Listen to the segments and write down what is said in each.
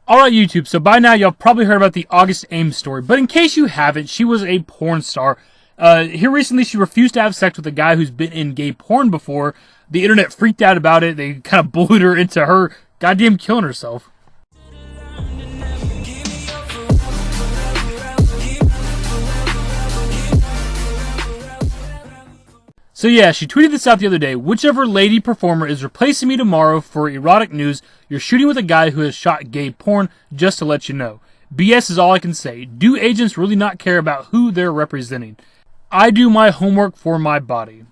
Alright YouTube, so by now y'all probably heard about the August Ames story, but in case you haven't, she was a porn star. Here recently she refused to have sex with a guy who's been in gay porn before. The internet freaked out about it, they kind of bullied her into her goddamn killing herself. So yeah, she tweeted this out the other day. Whichever lady performer is replacing me tomorrow for erotic news, you're shooting with a guy who has shot gay porn, just to let you know. BS is all I can say. Do agents really not care about who they're representing? I do my homework for my body.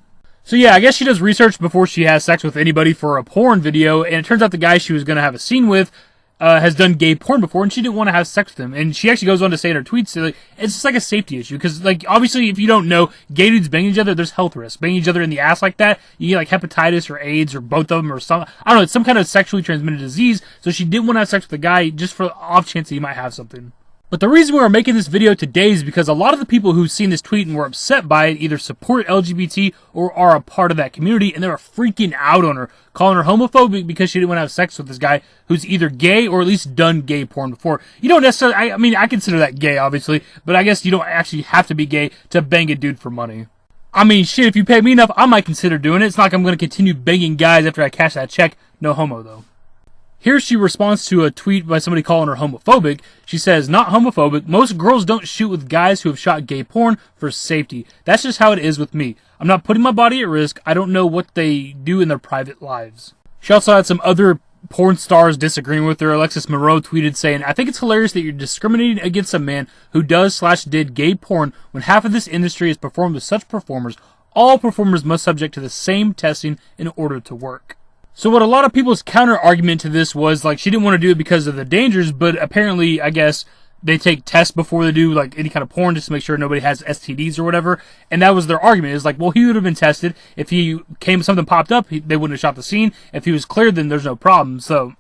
So yeah, I guess she does research before she has sex with anybody for a porn video, and it turns out the guy she was going to have a scene with has done gay porn before, and she didn't want to have sex with him. And she actually goes on to say in her tweets, like, it's just like a safety issue, because, like, obviously, if you don't know, gay dudes banging each other, there's health risks. Banging each other in the ass like that, you get, like, hepatitis or AIDS or both of them or some, I don't know, it's some kind of sexually transmitted disease, so she didn't want to have sex with the guy just for the off chance that he might have something. But the reason we are making this video today is because a lot of the people who've seen this tweet and were upset by it either support LGBT or are a part of that community, and they were freaking out on her, calling her homophobic because she didn't want to have sex with this guy who's either gay or at least done gay porn before. You don't necessarily, I mean, I consider that gay, obviously, but I guess you don't actually have to be gay to bang a dude for money. I mean, shit, if you pay me enough, I might consider doing it. It's not like I'm going to continue banging guys after I cash that check. No homo, though. Here she responds to a tweet by somebody calling her homophobic. She says, not homophobic. Most girls don't shoot with guys who have shot gay porn for safety. That's just how it is with me. I'm not putting my body at risk. I don't know what they do in their private lives. She also had some other porn stars disagreeing with her. Alexis Monroe tweeted saying, I think it's hilarious that you're discriminating against a man who does/did gay porn when half of this industry is performed with such performers. All performers must subject to the same testing in order to work. So what a lot of people's counter argument to this was, like, she didn't want to do it because of the dangers, but apparently, I guess, they take tests before they do, like, any kind of porn just to make sure nobody has STDs or whatever, and that was their argument. It's like, well, he would have been tested. If something popped up, they wouldn't have shot the scene. If he was cleared, then there's no problem, so.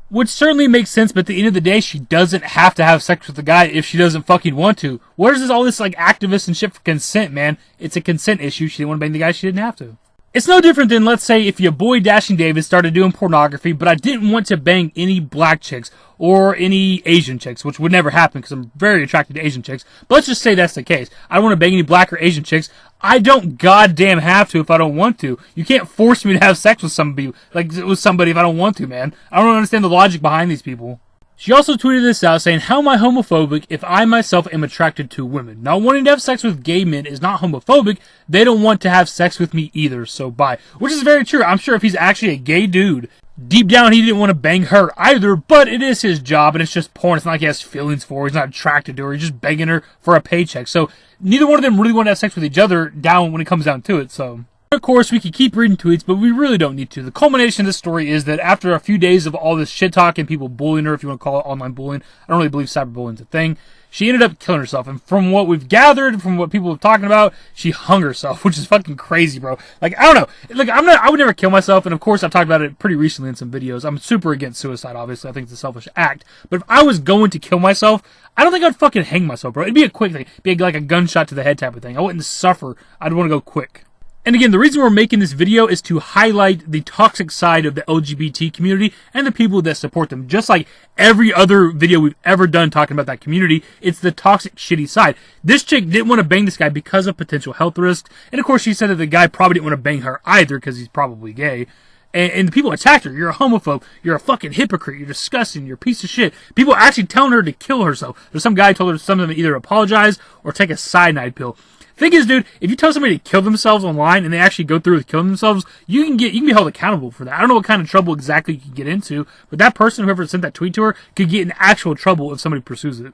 Which certainly makes sense, but at the end of the day, she doesn't have to have sex with the guy if she doesn't fucking want to. Where's all this, like, activist and shit for consent, man? It's a consent issue. She didn't want to bang the guy, she didn't have to. It's no different than, let's say, if your boy Dashing David started doing pornography, but I didn't want to bang any black chicks or any Asian chicks, which would never happen because I'm very attracted to Asian chicks. But let's just say that's the case. I don't want to bang any black or Asian chicks. I don't goddamn have to if I don't want to. You can't force me to have sex with somebody if I don't want to, man. I don't understand the logic behind these people. She also tweeted this out saying, how am I homophobic if I myself am attracted to women? Not wanting to have sex with gay men is not homophobic. They don't want to have sex with me either, so bye. Which is very true. I'm sure if he's actually a gay dude, deep down he didn't want to bang her either, but it is his job and it's just porn. It's not like he has feelings for her. He's not attracted to her. He's just begging her for a paycheck. So neither one of them really want to have sex with each other down when it comes down to it, so. Of course, we could keep reading tweets, but we really don't need to. The culmination of this story is that after a few days of all this shit talk and people bullying her, if you want to call it online bullying, I don't really believe cyberbullying's a thing, she ended up killing herself. And from what we've gathered, from what people are talking about, she hung herself, which is fucking crazy, bro. Like, I don't know. Like, I would never kill myself, and of course, I've talked about it pretty recently in some videos. I'm super against suicide, obviously. I think it's a selfish act. But if I was going to kill myself, I don't think I'd fucking hang myself, bro. It'd be a quick thing. It'd be like a gunshot to the head type of thing. I wouldn't suffer. I'd want to go quick. And again, the reason we're making this video is to highlight the toxic side of the LGBT community and the people that support them. Just like every other video we've ever done talking about that community, it's the toxic, shitty side. This chick didn't want to bang this guy because of potential health risks. And of course, she said that the guy probably didn't want to bang her either because he's probably gay. And the people attacked her. You're a homophobe. You're a fucking hypocrite. You're disgusting. You're a piece of shit. People are actually telling her to kill herself. There's some guy told her some of them either apologize or take a cyanide pill. Thing is, dude, if you tell somebody to kill themselves online and they actually go through with killing themselves, you can be held accountable for that. I don't know what kind of trouble exactly you can get into, but that person, whoever sent that tweet to her, could get in actual trouble if somebody pursues it.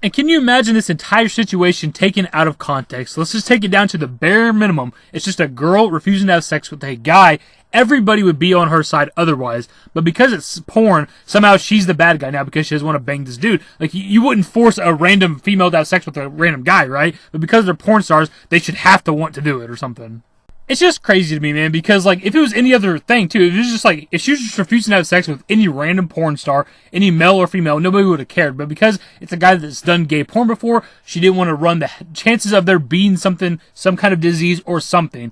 And can you imagine this entire situation taken out of context? Let's just take it down to the bare minimum. It's just a girl refusing to have sex with a guy. Everybody would be on her side otherwise. But because it's porn, somehow she's the bad guy now because she doesn't want to bang this dude. Like, you wouldn't force a random female to have sex with a random guy, right? But because they're porn stars, they should have to want to do it or something. It's just crazy to me, man, because, like, if it was any other thing, too, if it was just, like, if she was just refusing to have sex with any random porn star, any male or female, nobody would have cared. But because it's a guy that's done gay porn before, she didn't want to run the chances of there being something, some kind of disease or something.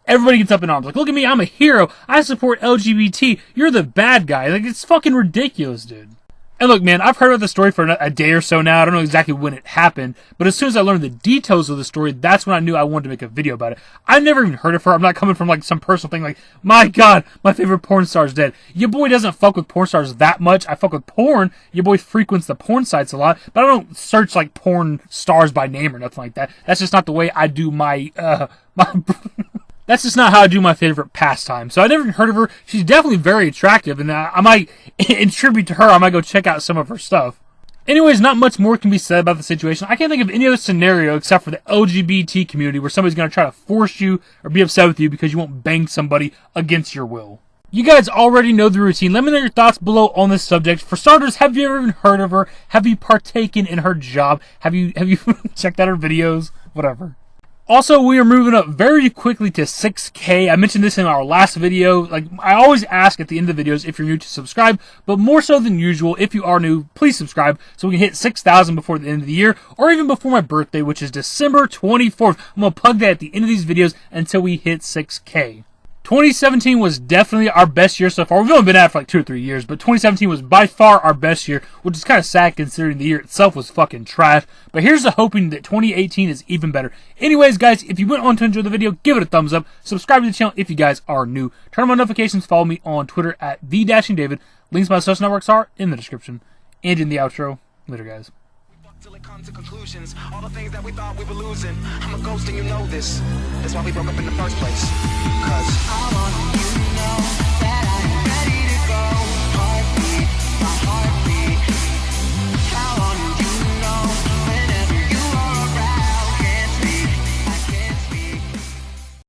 Everybody gets up in arms. Like, look at me, I'm a hero. I support LGBT. You're the bad guy. Like, it's fucking ridiculous, dude. And look, man, I've heard of the story for a day or so now. I don't know exactly when it happened, but as soon as I learned the details of the story, that's when I knew I wanted to make a video about it. I've never even heard of her. I'm not coming from like some personal thing like, my God, my favorite porn star's dead. Your boy doesn't fuck with porn stars that much. I fuck with porn. Your boy frequents the porn sites a lot, but I don't search like porn stars by name or nothing like that. That's just not the way I do my That's just not how I do my favorite pastime. So I never even heard of her. She's definitely very attractive, and I might, in tribute to her, I might go check out some of her stuff. Anyways, not much more can be said about the situation. I can't think of any other scenario except for the LGBT community where somebody's going to try to force you or be upset with you because you won't bang somebody against your will. You guys already know the routine. Let me know your thoughts below on this subject. For starters, have you ever even heard of her? Have you partaken in her job? Have you checked out her videos? Whatever. Also, we are moving up very quickly to 6K. I mentioned this in our last video. Like, I always ask at the end of the videos if you're new to subscribe, but more so than usual, if you are new, please subscribe so we can hit 6,000 before the end of the year, or even before my birthday, which is December 24th. I'm going to plug that at the end of these videos until we hit 6K. 2017 was definitely our best year so far. We've only been at it for like 2 or 3 years, but 2017 was by far our best year, which is kind of sad considering the year itself was fucking trash. But here's the hoping that 2018 is even better. Anyways, guys, if you went on to enjoy the video, give it a thumbs up. Subscribe to the channel if you guys are new. Turn on notifications. Follow me on Twitter at TheDashingDavid. Links to my social networks are in the description and in the outro. Later, guys. Till it comes to conclusions, all the things that we thought we were losing. I'm a ghost and you know this. That's why we broke up in the first place. 'Cause